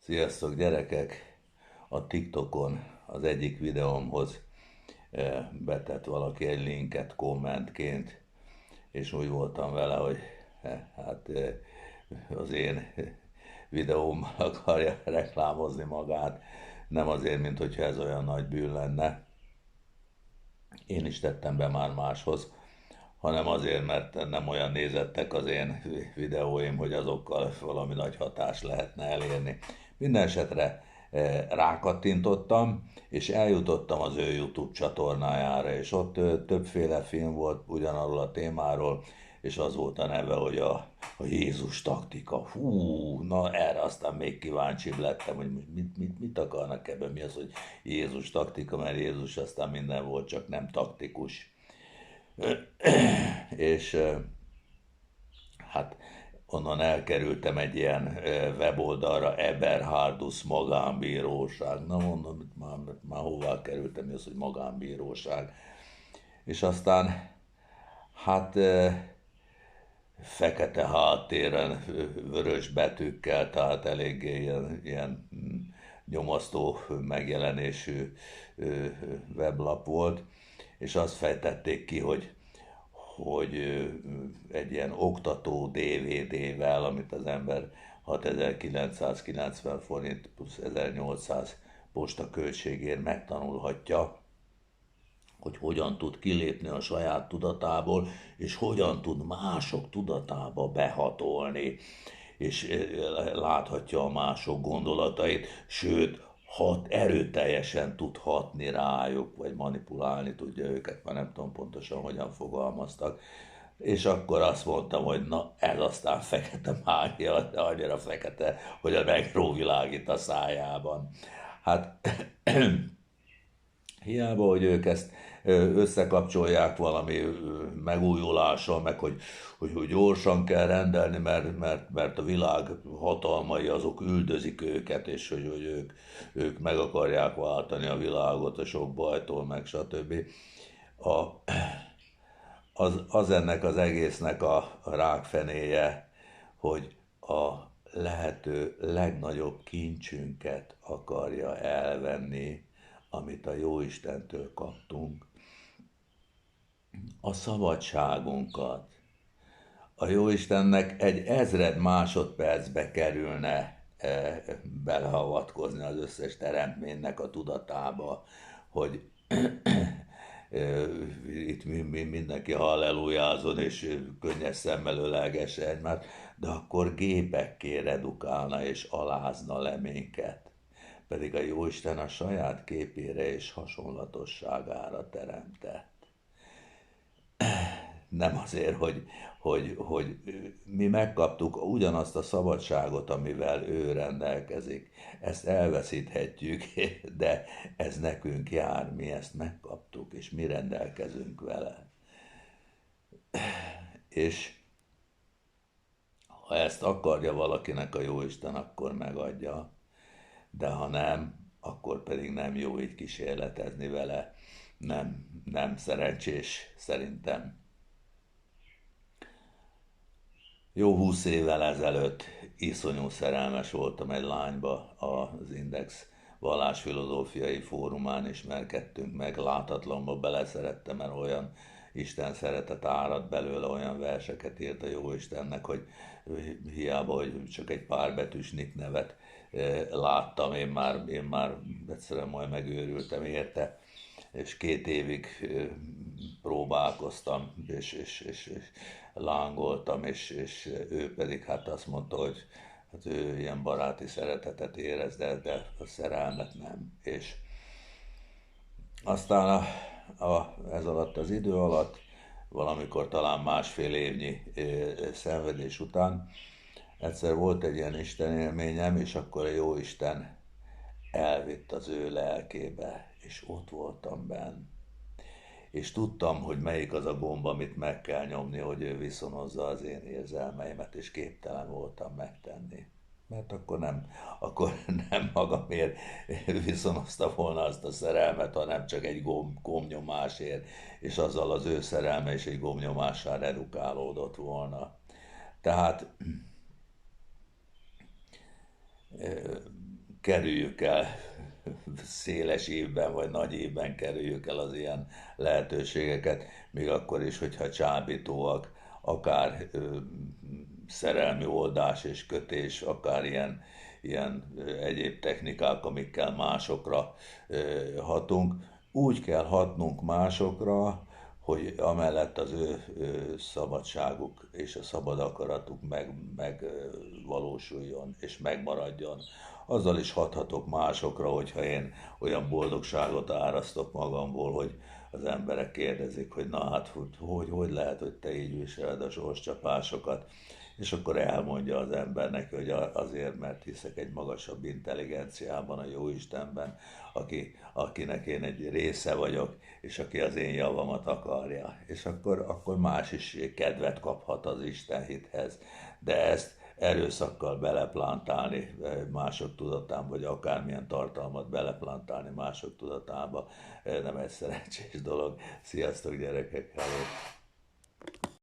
Sziasztok gyerekek! A TikTokon az egyik videómhoz betett valaki egy linket kommentként, és úgy voltam vele, hogy az én videóm akarja reklámozni magát, nem azért, mint hogyha ez olyan nagy bűn lenne. Én is tettem be már máshoz, hanem azért, mert nem olyan nézettek az én videóim, hogy azokkal valami nagy hatást lehetne elérni. Minden esetre rákattintottam, és eljutottam az ő YouTube csatornájára, és ott többféle film volt ugyanarról a témáról, és az volt a neve, hogy a Jézus taktika. Hú, na erre aztán még kíváncsibb lettem, hogy mit akarnak ebben, mi az, hogy Jézus taktika, mert Jézus aztán minden volt, csak nem taktikus. És hát onnan elkerültem egy ilyen weboldalra, Eberhardus magánbíróság. Na mondom, már hová kerültem, mi az, hogy magánbíróság. És aztán hát fekete háttéren, vörös betűkkel, tehát eléggé ilyen nyomasztó megjelenésű weblap volt, és azt fejtették ki, hogy egy ilyen oktató DVD-vel, amit az ember 6990 forint plusz 1800 posta költségért megtanulhatja, hogy hogyan tud kilépni a saját tudatából, és hogyan tud mások tudatába behatolni, és láthatja a mások gondolatait, sőt, erőteljesen tud hatni rájuk, vagy manipulálni tudja őket, már nem tudom pontosan, hogyan fogalmaztak. És akkor azt mondtam, hogy na, ez aztán fekete mágia, de annyira fekete, hogy a negró világít a szájában. Hát hiába, hogy ők ezt összekapcsolják valami megújulással, meg hogy gyorsan kell rendelni, mert a világ hatalmai azok üldözik őket, és hogy ők meg akarják váltani a világot a sok bajtól, meg stb. A, az ennek az egésznek a rákfenéje, hogy a lehető legnagyobb kincsünket akarja elvenni, amit a Jóistentől kaptunk, a szabadságunkat. A Jóistennek egy 1000 másodpercbe kerülne beleavatkozni az összes teremtménynek a tudatába, hogy itt mindenki hallelujázon és könnyes szemmel ölelgesse egymást, de akkor gépekké redukálna és alázna le minket. Pedig a Jóisten a saját képére és hasonlatosságára teremtett. Nem azért, hogy mi megkaptuk ugyanazt a szabadságot, amivel ő rendelkezik. Ezt elveszíthetjük, de ez nekünk jár, mi ezt megkaptuk, és mi rendelkezünk vele. És ha ezt akarja valakinek a Jóisten, akkor megadja, de ha nem, akkor pedig nem jó így kísérletezni vele. Nem szerencsés szerintem. Jó 20 évvel ezelőtt iszonyú szerelmes voltam egy lányba, az Index vallásfilozófiai fórumán ismerkedtünk meg, látatlanba beleszerettem, mert olyan Isten szeretet árad belőle, olyan verseket írt a Jóistennek, hogy hiába, hogy csak egy pár betűs nick nevet láttam, én már egyszerűen majd megőrültem érte, és 2 évig próbálkoztam, és lángoltam, és ő pedig hát azt mondta, hogy hát ő ilyen baráti szeretetet érez, de a szerelmet nem. És aztán ez alatt az idő alatt, valamikor talán másfél évnyi szenvedés után, egyszer volt egy ilyen Isten élményem, és akkor a Jóisten elvitt az ő lelkébe, és ott voltam benn. És tudtam, hogy melyik az a gomb, amit meg kell nyomni, hogy ő viszonozza az én érzelmeimet, és képtelen voltam megtenni. Mert akkor nem magamért viszonozta volna azt a szerelmet, hanem csak egy gombnyomásért, és azzal az ő szerelme és egy gombnyomással redukálódott volna. Tehát kerüljük el, széles évben vagy nagy évben kerüljük el az ilyen lehetőségeket, még akkor is, hogyha csábítóak, akár szerelmi oldás és kötés, akár ilyen egyéb technikák, amikkel másokra hatunk. Úgy kell hatnunk másokra, hogy amellett az ő szabadságuk és a szabad akaratuk megvalósuljon és megmaradjon. Azzal is hathatok másokra, hogyha én olyan boldogságot árasztok magamból, hogy az emberek kérdezik, hogy na hát, hogy lehet, hogy te így viseled a sorscsapásokat, és akkor elmondja az ember neki, hogy azért, mert hiszek egy magasabb intelligenciában, a Jóistenben, akinek én egy része vagyok, és aki az én javamat akarja. És akkor más is kedvet kaphat az Isten hithez. De ezt erőszakkal beleplántálni mások tudatán, vagy akármilyen tartalmat beleplántálni mások tudatába nem egy szerencsés dolog. Sziasztok, gyerekek! Hello.